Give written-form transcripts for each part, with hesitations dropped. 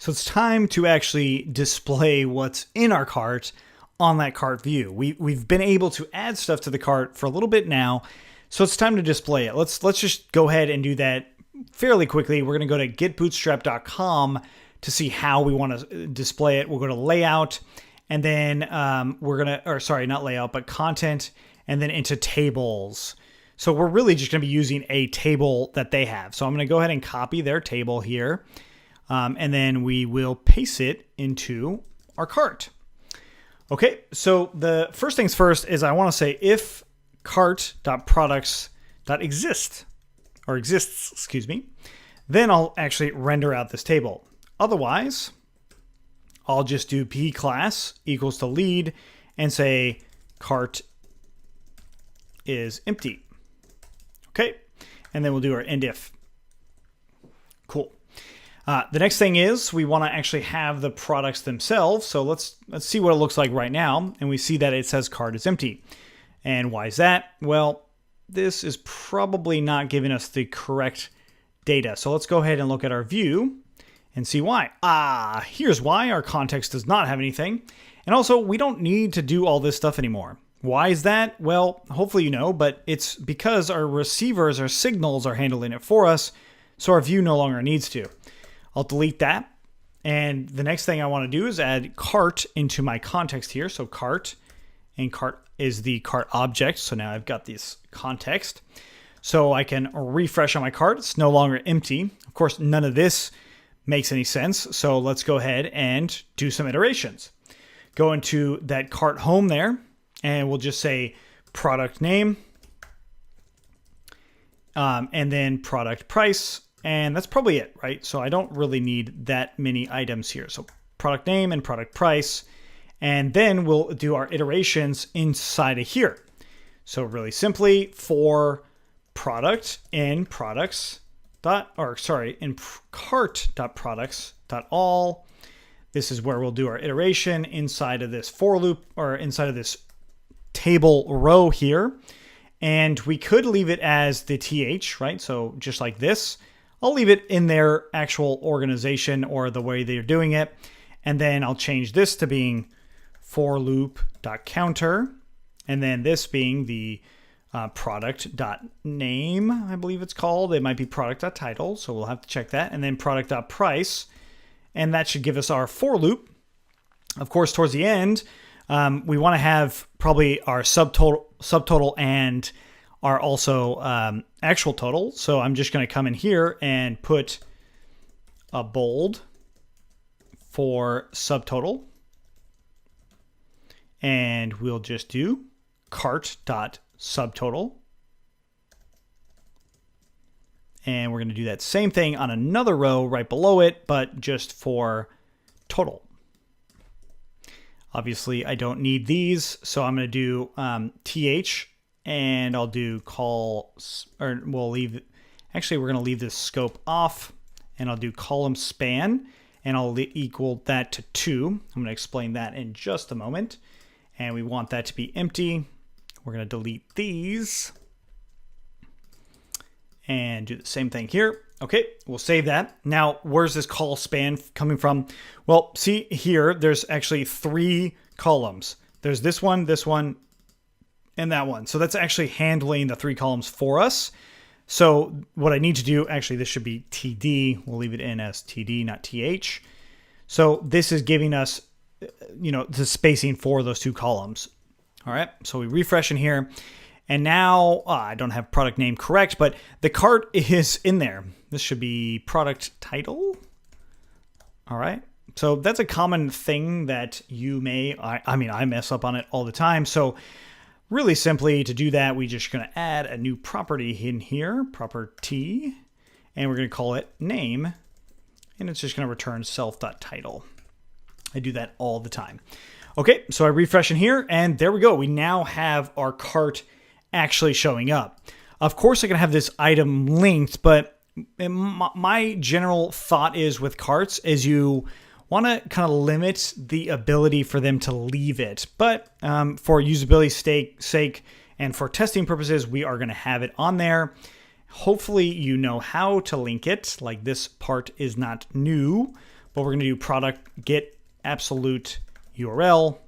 So it's time to actually display what's in our cart on that cart view. We've been able to add stuff to the cart for a little bit now, so it's time to display it. Let's just go ahead and do that fairly quickly. We're going to go to getbootstrap.com to see how we want to display it. We'll go to layout, and then we're going to, or sorry, not layout, but content, and then into tables. So we're really just going to be using a table that they have. So I'm going to go ahead and copy their table here, and then we will paste it into our cart. Okay, so the first things first is I want to say if cart.products.exists, excuse me, then I'll actually render out this table. Otherwise, I'll just do p class equals to lead and say cart is empty. Okay, and then we'll do our end if. Cool. The next thing is we want to actually have the products themselves. So let's see what it looks like right now. And we see that it says cart is empty. And why is that? Well, this is probably not giving us the correct data. So let's go ahead and look at our view and see why. Here's why. Our context does not have anything. And also, we don't need to do all this stuff anymore. Why is that? Well, hopefully you know, but it's because our receivers, our signals are handling it for us. So our view no longer needs to. I'll delete that. And the next thing I want to do is add cart into my context here. So cart, and cart is the cart object. So now I've got this context. So I can refresh on my cart. It's no longer empty. Of course, none of this makes any sense. So let's go ahead and do some iterations. Go into that cart home there, and we'll just say product name, and then product price. And that's probably it, right? So I don't really need that many items here. So product name and product price. And then we'll do our iterations inside of here. So really simply for product in products in cart.products.all. This is where we'll do our iteration inside of this for loop, or inside of this table row here. And we could leave it as the th, right? So just like this. I'll leave it in their actual organization or the way they're doing it. And then I'll change this to being for loop.counter. And then this being the product.name, I believe it's called. It might be product.title, so we'll have to check that. And then product.price. And that should give us our for loop. Of course, towards the end, we want to have probably our subtotal and are also actual total. So I'm just going to come in here and put a bold for subtotal. And we'll just do cart.subtotal. And we're going to do that same thing on another row right below it, but just for total. Obviously, I don't need these, so I'm going to do th. And I'll do call, or we'll leave, actually we're going to leave this scope off, and I'll do column span, and I'll equal that to 2. I'm going to explain that in just a moment. And we want that to be empty. We're going to delete these and do the same thing here. Okay, we'll save that. Now, where's this call span coming from? Well, see here, there's actually 3 columns. There's this one, and that one. So that's actually handling the 3 columns for us. So what I need to do, actually this should be TD. We'll leave it in as TD, not TH. So this is giving us, the spacing for those 2 columns. All right, so we refresh in here. And now I don't have product name correct, but the cart is in there. This should be product title. All right. So that's a common thing that you may, I mess up on it all the time. So really simply to do that, we're just going to add a new property in here, property, and we're going to call it name, and it's just going to return self.title. I do that all the time. Okay, so I refresh in here, and there we go. We now have our cart actually showing up. Of course, I can have this item linked, but my general thought is with carts is you want to kind of limit the ability for them to leave it. But for usability's sake and for testing purposes, we are going to have it on there. Hopefully you know how to link it. Like this part is not new, but we're going to do product get absolute URL,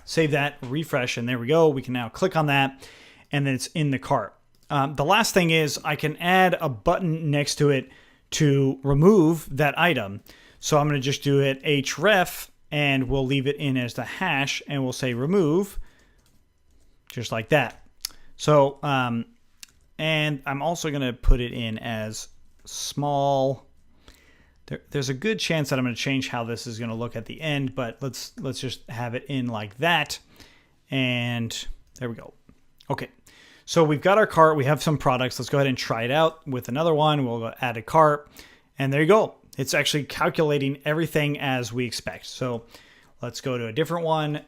save that, refresh, and there we go. We can now click on that, and then it's in the cart. The last thing is I can add a button next to it to remove that item. So I'm going to just do it href, and we'll leave it in as the hash, and we'll say remove, just like that. So, and I'm also going to put it in as small. There's a good chance that I'm going to change how this is going to look at the end, but let's just have it in like that. And there we go. Okay. So we've got our cart. We have some products. Let's go ahead and try it out with another one. We'll go add a cart, and there you go. It's actually calculating everything as we expect. So let's go to a different one,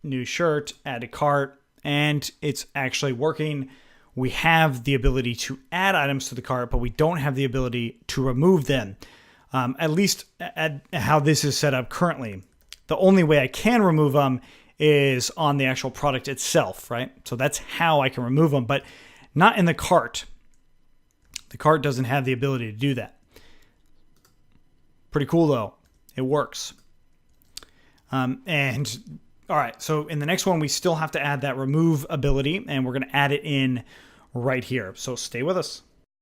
new shirt, add a cart, and it's actually working. We have the ability to add items to the cart, but we don't have the ability to remove them. At least at how this is set up currently. The only way I can remove them is on the actual product itself, right? So that's how I can remove them, but not in the cart. The cart doesn't have the ability to do that. Pretty cool though. It works. And all right, so in the next one, we still have to add that remove ability, and we're going to add it in right here. So stay with us.